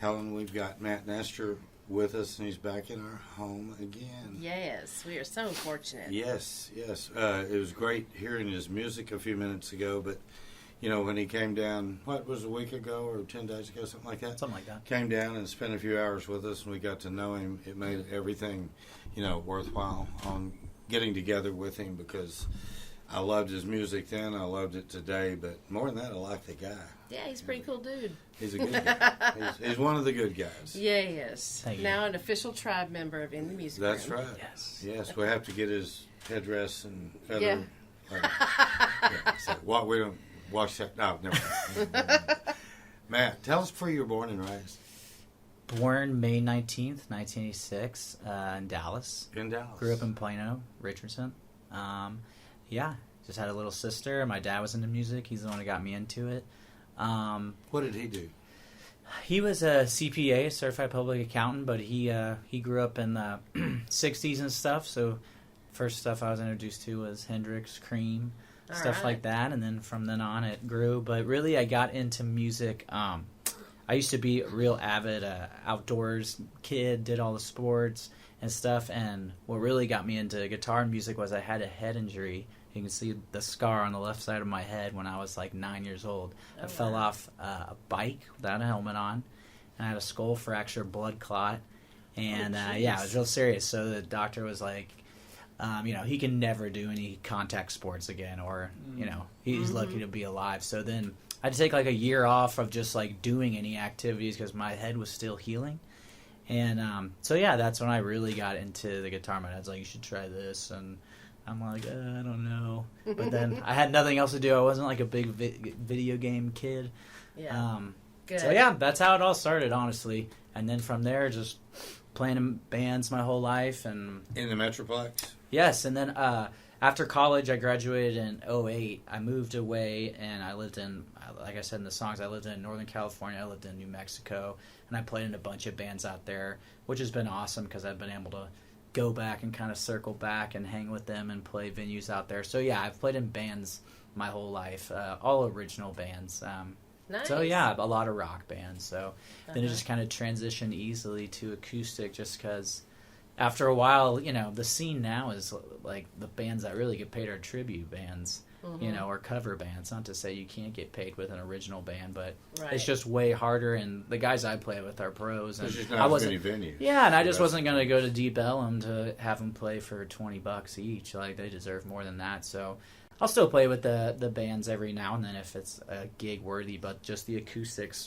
Helen, we've got Matt Nestor with us, and he's back in our home again. Yes, we are so fortunate. Yes. It was great hearing his music a few minutes ago, but, you know, when he came down, what was a week ago or 10 days ago, something like that? Something like that. Came down and spent a few hours with us, and we got to know him. It made everything, you know, worthwhile on getting together with him, because I loved his music then, I loved it today, but more than that, I like the guy. Yeah, he's a pretty cool dude. He's a good guy. he's one of the good guys. Yeah, he is. Thank you. Now an official tribe member of In the Music Room. That's right. Yes, we have to get his headdress and feather. Yeah. So, what, we don't watch that. No, never mind. Matt, tell us where you were born and raised. Born May 19th, 1986, in Dallas. In Dallas. Grew up in Plano, Richardson. Just had a little sister. My dad was into music. He's the one who got me into it. What did he do? He was a CPA, certified public accountant, but he grew up in the 60s and stuff. So first stuff I was introduced to was Hendrix, Cream, stuff like that. And then from then on it grew. But really I got into music. I used to be a real avid outdoors kid, did all the sports and stuff. And what really got me into guitar and music was I had a head injury. You can see the scar on the left side of my head when I was like 9 years old. I fell off a bike without a helmet on, and I had a skull fracture, blood clot, and it was real serious. So the doctor was like, he can never do any contact sports again, or he's lucky to be alive. So then I had to take like a year off of just like doing any activities because my head was still healing. And that's when I really got into the guitar. My dad's like, you should try this, and I'm like, I don't know. But then I had nothing else to do. I wasn't like a big video game kid. Yeah. Good. So that's how it all started, honestly. And then from there, just playing in bands my whole life. And in the Metroplex? Yes. And then after college, I graduated in 2008. I moved away, and I lived in, like I said in the songs, I lived in Northern California. I lived in New Mexico. And I played in a bunch of bands out there, which has been awesome because I've been able to go back and kind of circle back and hang with them and play venues out there. So I've played in bands my whole life, all original bands. Nice. So a lot of rock bands. So then it just kind of transitioned easily to acoustic, just because after a while, the scene now is like the bands that really get paid are tribute bands, or cover bands. Not to say you can't get paid with an original band, but it's just way harder. And the guys I play with are pros. And there's just not as many venues. Yeah, and I just wasn't going to go to Deep Ellum to have them play for $20 each. Like, they deserve more than that. So I'll still play with the bands every now and then if it's a gig worthy, but just the acoustic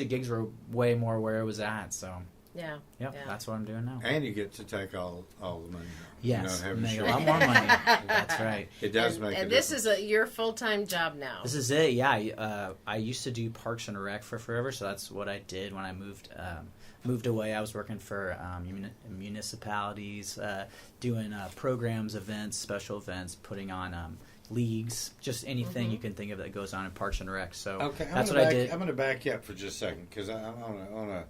gigs were way more where it was at. So yeah, that's what I'm doing now. And you get to take all the money. Yes, make a lot more money. That's right. It does make a And this difference. is your full-time job now. This is it, yeah. I used to do Parks and Rec for forever, so that's what I did when I moved away. I was working for municipalities, doing programs, events, special events, putting on leagues, just anything you can think of that goes on in Parks and Rec. So okay, that's what I did. I'm going to back you up for just a second because I want to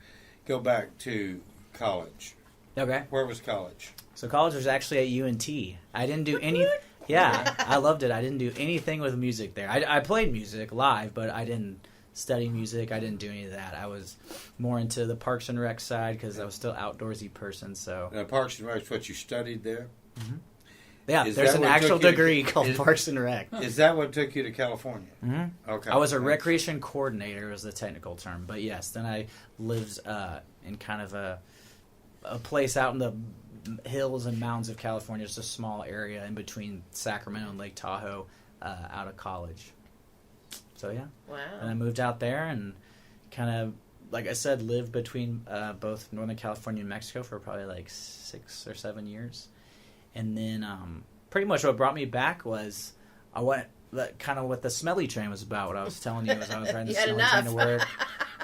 go back to college. Okay. Where was college? So college was actually at UNT. I didn't do any. Yeah, I loved it. I didn't do anything with music there. I played music live, but I didn't study music. I didn't do any of that. I was more into the Parks and Rec side because I was still outdoorsy person. So Parks and Rec is what you studied there? Mm-hmm. Yeah, there's an actual degree called Parks and Rec. Is that what took you to California? Mm-hmm. Okay. I was a recreation coordinator, was the technical term. But yes, then I lived in kind of a place out in the hills and mountains of California, just a small area in between Sacramento and Lake Tahoe, out of college. So Wow. And I moved out there and kind of, like I said, lived between both Northern California and Mexico for probably like 6 or 7 years. And then pretty much what brought me back was I went kind of what the Smelly Train was about. What I was telling you was I was riding the Smelly Train to work.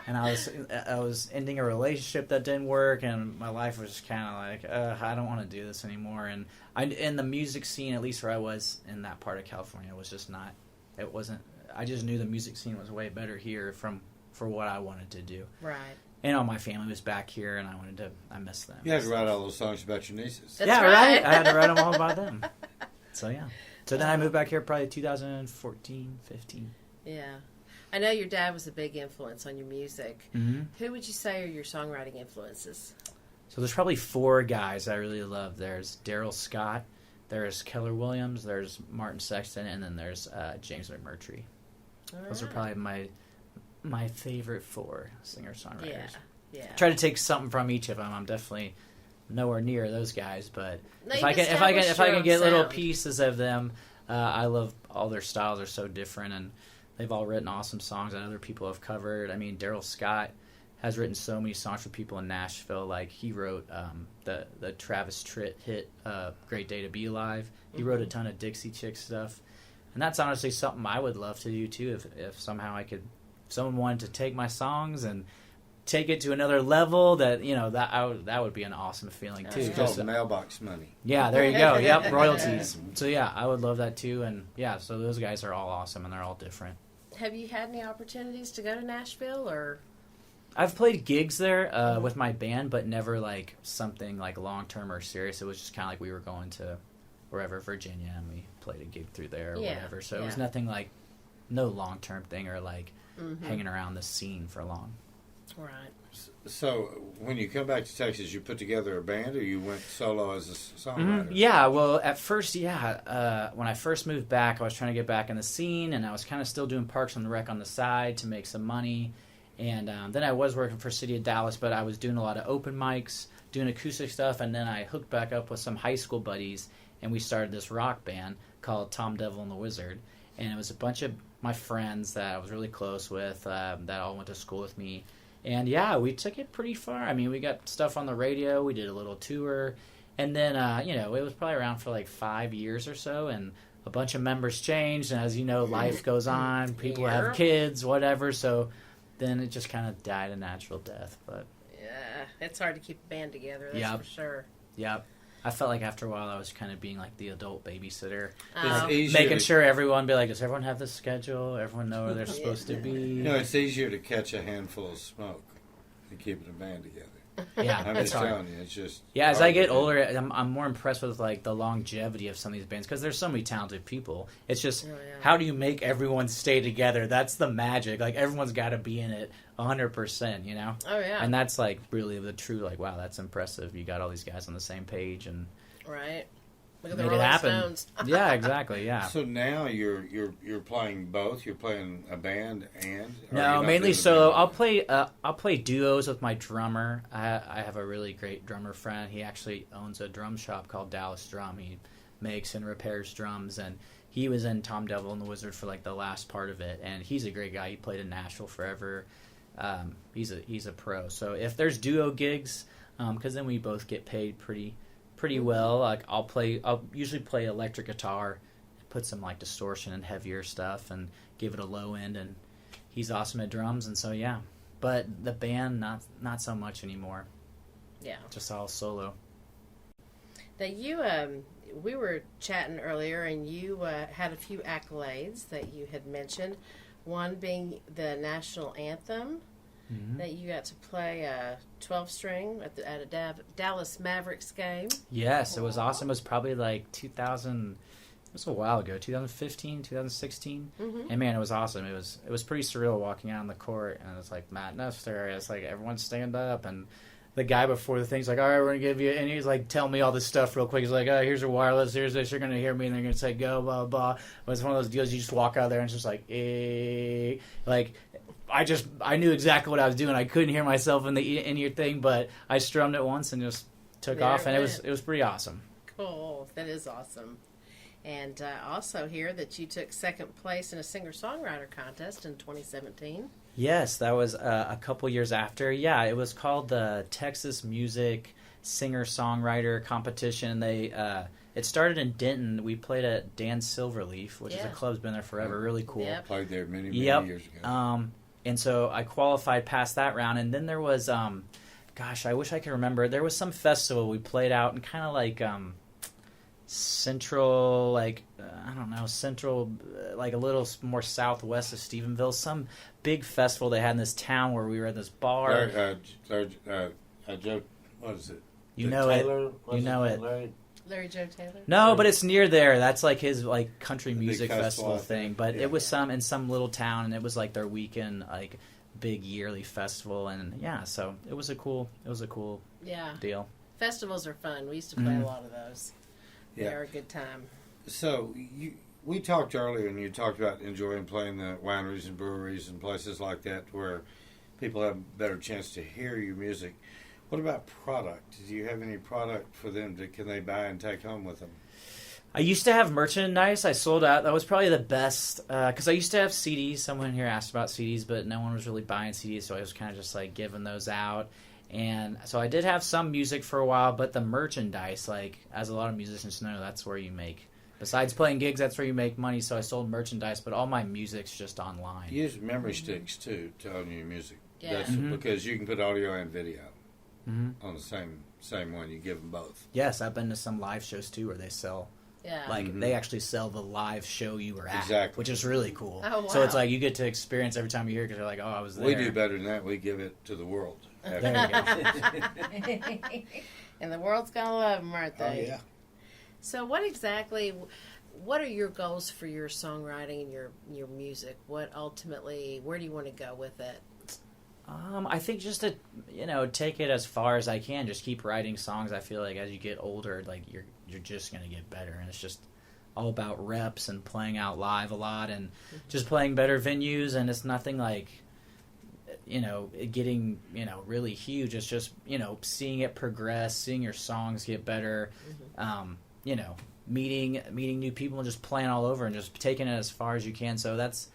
And I was ending a relationship that didn't work, and my life was just kind of like, I don't want to do this anymore. And in the music scene, at least where I was in that part of California, was just not. It wasn't. I just knew the music scene was way better here for what I wanted to do. Right. And all my family was back here, and I missed them. You had to write all those songs about your nieces. That's right. I had to write them all about them. So, yeah. So then I moved back here probably 2014, 15. Yeah. I know your dad was a big influence on your music. Mm-hmm. Who would you say are your songwriting influences? So there's probably 4 guys I really love. There's Daryl Scott, there's Keller Williams, there's Martin Sexton, and then there's James McMurtry. Those are probably my favorite 4 singer-songwriters. Yeah. Try to take something from each of them. I'm definitely nowhere near those guys, but No, if you I can established your own get little sound. pieces of them, I love all their styles are so different, and they've all written awesome songs that other people have covered. I mean, Daryl Scott has written so many songs for people in Nashville. Like he wrote the Travis Tritt hit "Great Day to Be Alive." He wrote a ton of Dixie Chick stuff, and that's honestly something I would love to do too. If somehow I could, if someone wanted to take my songs and take it to another level, that that would be an awesome feeling too. It's called mailbox money. Yeah, there you go. Yep, royalties. So yeah, I would love that too. And yeah, so those guys are all awesome and they're all different. Have you had any opportunities to go to Nashville or? I've played gigs there with my band, but never like something like long term or serious. It was just kind of like we were going to wherever, Virginia, and we played a gig through there or whatever. So it was nothing like no long term thing or like hanging around the scene for long. Right. So when you come back to Texas, you put together a band, or you went solo as a songwriter? Yeah, well, at first, when I first moved back, I was trying to get back in the scene, and I was kind of still doing Parks on the Rec on the side to make some money. And then I was working for City of Dallas, but I was doing a lot of open mics, doing acoustic stuff, and then I hooked back up with some high school buddies, and we started this rock band called Tom Devil and the Wizard. And it was a bunch of my friends that I was really close with that all went to school with me. And yeah, we took it pretty far. I mean, we got stuff on the radio. We did a little tour. And then, it was probably around for like 5 years or so. And a bunch of members changed. And as you know, life goes on. People have kids, whatever. So then it just kind of died a natural death. But yeah, it's hard to keep a band together, that's for sure. Yep. I felt like after a while I was kind of being like the adult babysitter. It's making sure everyone be like, does everyone have this schedule? Everyone know where they're supposed to be? It's easier to catch a handful of smoke than keeping a band together. Yeah, I'm that's just hard. telling you, it's just... Yeah, as I get older, I'm more impressed with like the longevity of some of these bands because there's so many talented people. It's just, how do you make everyone stay together? That's the magic. Like, everyone's got to be in it 100%, you know? Oh, yeah. And that's like really the true, like, wow, that's impressive. You got all these guys on the same page and... Right. Look at the made it Rolling happen. Stones. Yeah, exactly, yeah. So now you're playing both? You're playing a band and... No, mainly solo. I'll play duos with my drummer. I have a really great drummer friend. He actually owns a drum shop called Dallas Drum. He makes and repairs drums, and he was in Tom Devil and the Wizard for like the last part of it. And he's a great guy. He played in Nashville forever. He's a pro. So if there's duo gigs, because then we both get paid pretty well. Like I'll usually play electric guitar, put some like distortion and heavier stuff, and give it a low end. And he's awesome at drums, and so yeah. But the band, not so much anymore. Yeah, just all solo. Now you, we were chatting earlier, and you had a few accolades that you had mentioned. One being the national anthem. That you got to play a 12-string at a Dallas Mavericks game. Yes, it was awesome. It was probably like 2000. It was a while ago, 2015, 2016. And man, it was awesome. It was pretty surreal walking out on the court, and it's like Matt Nestor. It's like everyone stand up, and the guy before the thing's like, all right, we're gonna give you, and he's like, tell me all this stuff real quick. He's like, oh, here's your wireless, here's this, you're gonna hear me, and they're gonna say go, blah blah. But it's one of those deals you just walk out there and it's just like, like. I knew exactly what I was doing. I couldn't hear myself in the in-ear thing, but I strummed it once and just took off, and it was pretty awesome. Cool, that is awesome. And also hear that you took second place in a singer-songwriter contest in 2017. Yes, that was a couple years after. Yeah, it was called the Texas Music Singer-Songwriter Competition. It started in Denton. We played at Dan Silverleaf, which is a club's been there forever. Really cool. Yep. Played there many years ago. And so I qualified past that round, and then there was, I wish I could remember. There was some festival we played out in kind of like central, like central, like a little more southwest of Stephenville. Some big festival they had in this town where we were at this bar. Joe, what is it? You know Taylor? it. You know it. Larry? Larry Joe Taylor? No, but it's near there. That's like his like country The big music festival thing. But Yeah. it was in some little town, and it was like their weekend like big yearly festival, and yeah, so it was a cool Yeah. deal. Festivals are fun. We used to play a lot of those. Yeah. They're a good time. So we talked earlier, and you talked about enjoying playing the wineries and breweries and places like that where people have a better chance to hear your music. What about product? Do you have any product for them can they buy and take home with them? I used to have merchandise. I sold out. That was probably the best because I used to have CDs. Someone here asked about CDs, but no one was really buying CDs, so I was kind of just like giving those out. And so I did have some music for a while, but the merchandise, like as a lot of musicians know, that's where you make. Besides playing gigs, that's where you make money. So I sold merchandise, but all my music's just online. Use memory sticks too to own your music. Yeah. That's Mhm. because you can put audio and video Mm-hmm. on the same one. You give them both. Yes, I've been to some live shows too where they sell. Yeah. Like Mhm. they actually sell the live show you were at, Exactly. which is really cool. Oh, So it's wow. like you get to experience every time you hear it because you're like, oh, I was there. We do better than that. We give it to the world. There you And the world's going to love them, aren't Oh they? yeah. So what are your goals for your songwriting and your music? What ultimately, where do you want to go with it? I think just to take it as far as I can. Just keep writing songs. I feel like as you get older, like you're just gonna get better, and it's just all about reps and playing out live a lot and just playing better venues. And it's nothing like it getting really huge. It's just seeing it progress, seeing your songs get better. Meeting new people and just playing all over and just taking it as far as you can. So that's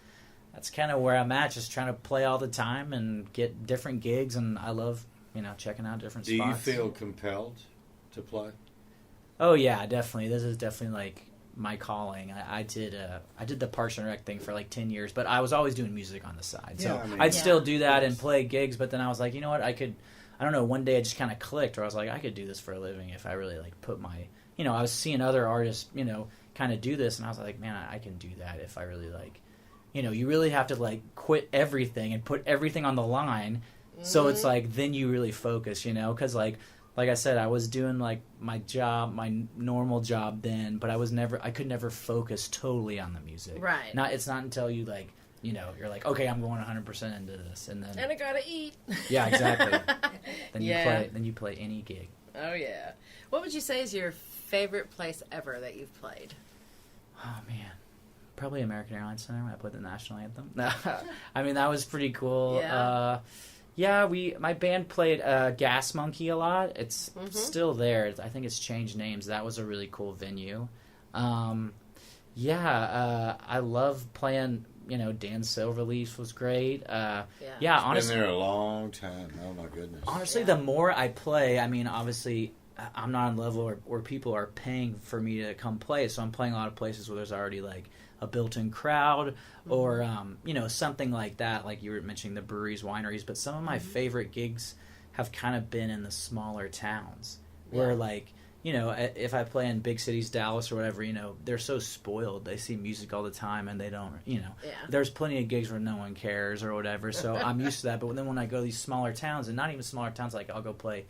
kind of where I'm at, just trying to play all the time and get different gigs, and I love, checking out different Do spots. you feel compelled to play? Oh yeah, definitely. This is definitely like my calling. I did the Parks and Rec thing for like 10 years, but I was always doing music on the side. So Yeah, I mean- I'd still Yeah. do that and play gigs, but then I was like, you know what, I don't know, one day it just kind of clicked where I was like, I could do this for a living if I really like put my, I was seeing other artists, kind of do this, and I was like, man, I can do that if I really like, you really have to like quit everything and put everything on the line. So it's like, then you really focus, because like I said, I was doing like my job, my normal job then, but I could never focus totally on the music. Right. It's not until you like, you're like, okay, I'm going 100% into this, and then And I gotta eat. yeah, exactly. Yeah. Then you play any gig. Oh yeah. What would you say is your favorite place ever that you've played? Oh man, probably American Airlines Center when I played the national anthem. I mean that was pretty cool. Yeah. My band played Gas Monkey a lot. It's Mhm. still there. I think it's changed names. That was a really cool venue. I love playing. Dan Silverleaf was great. Yeah. Honestly, Been there a long time. Oh my goodness. Honestly, Yeah. the more I play, I mean, obviously, I'm not on a level where people are paying for me to come play, so I'm playing a lot of places where there's already, like, a built-in crowd or, something like that, like you were mentioning the breweries, wineries, but some of my favorite gigs have kind of been in the smaller towns where, Yeah. like, if I play in big cities, Dallas or whatever, they're so spoiled. They see music all the time and they don't, Yeah. There's plenty of gigs where no one cares or whatever, so I'm used to that. But then when I go to these smaller towns, and not even smaller towns, like I'll go play,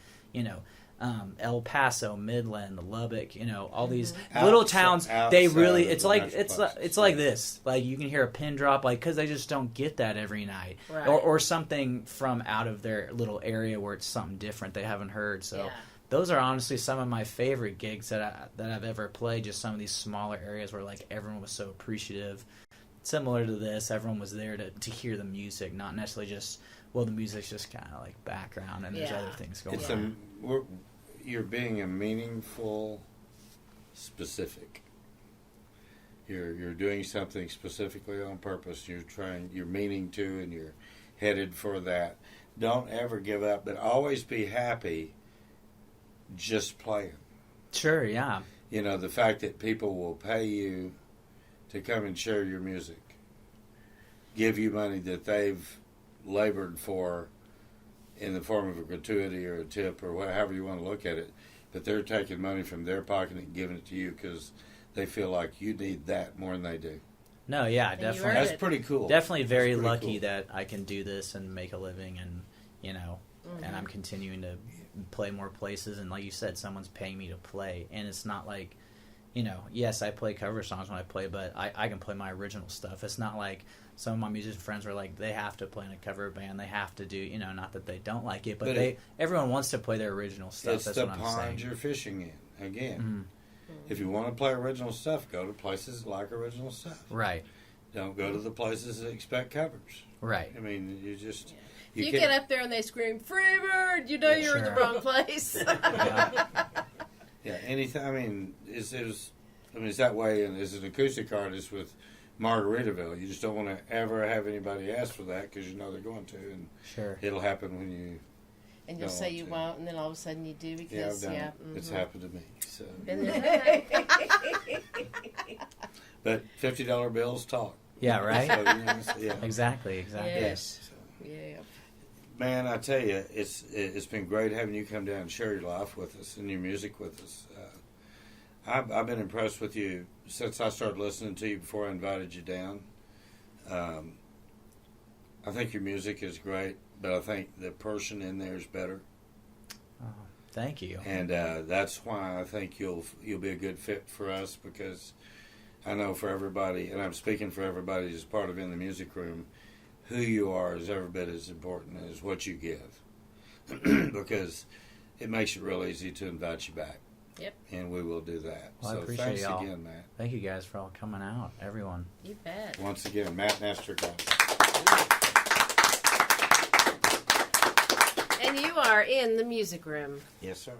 El Paso, Midland, Lubbock, all these little towns. They really, it's like this. Like you can hear a pin drop, like because they just don't get that every night, Right. or something from out of their little area where it's something different they haven't heard. So. Yeah. Those are honestly some of my favorite gigs that I've ever played. Just some of these smaller areas where like everyone was so appreciative. Similar to this, everyone was there to hear the music, not necessarily just the music's just kind of like background and there's Yeah. other things going It's on. you're being a meaningful, specific. You're doing something specifically on purpose. You're meaning to, and you're headed for that. Don't ever give up, but always be happy. Just playing. Sure, yeah. The fact that people will pay you to come and share your music, give you money that they've labored for in the form of a gratuity or a tip or however you want to look at it, but they're taking money from their pocket and giving it to you because they feel like you need that more than they do. No, yeah, And you definitely. earned That's pretty cool. Definitely very That's pretty lucky cool. that I can do this and make a living and, and I'm continuing to play more places. And like you said, someone's paying me to play, and it's not like, yes, I play cover songs when I play, but I can play my original stuff. It's not like some of my musician friends were like, they have to play in a cover band, they have to do, not that they don't like it, but everyone wants to play their original stuff. It's That's the what I'm saying. pond you're fishing in. Again, Mm-hmm. if you want to play original stuff, go to places that like original stuff. Right. Don't go to the places that expect covers. Right. I mean, you just... If you get up there and they scream, "Freebird," you know you're in the wrong place. Yeah, anything. I mean, it's that way, and as an acoustic artist with Margaritaville, you just don't want to ever have anybody ask for that because you know they're going to, and Sure. it'll happen when you. And you'll say you won't, and then all of a sudden you do because I've done it. It's happened to me. So, Been there, done that. but $50 bills talk. Yeah, right? So, yeah. Exactly. Yes. So, Yeah. man, I tell you, it's been great having you come down and share your life with us and your music with us. I've been impressed with you since I started listening to you before I invited you down. I think your music is great, but I think the person in there is better. Oh, thank you. And that's why I think you'll be a good fit for us, because I know for everybody, and I'm speaking for everybody who's part of In the Music Room, who you are is every bit as important as what you give, because it makes it real easy to invite you back. Yep. And we will do that. Well, so I appreciate thanks y'all. again, Matt. Thank you guys for all coming out, everyone. You bet. Once again, Matt Nestor, guys. And you are in the music room. Yes, sir.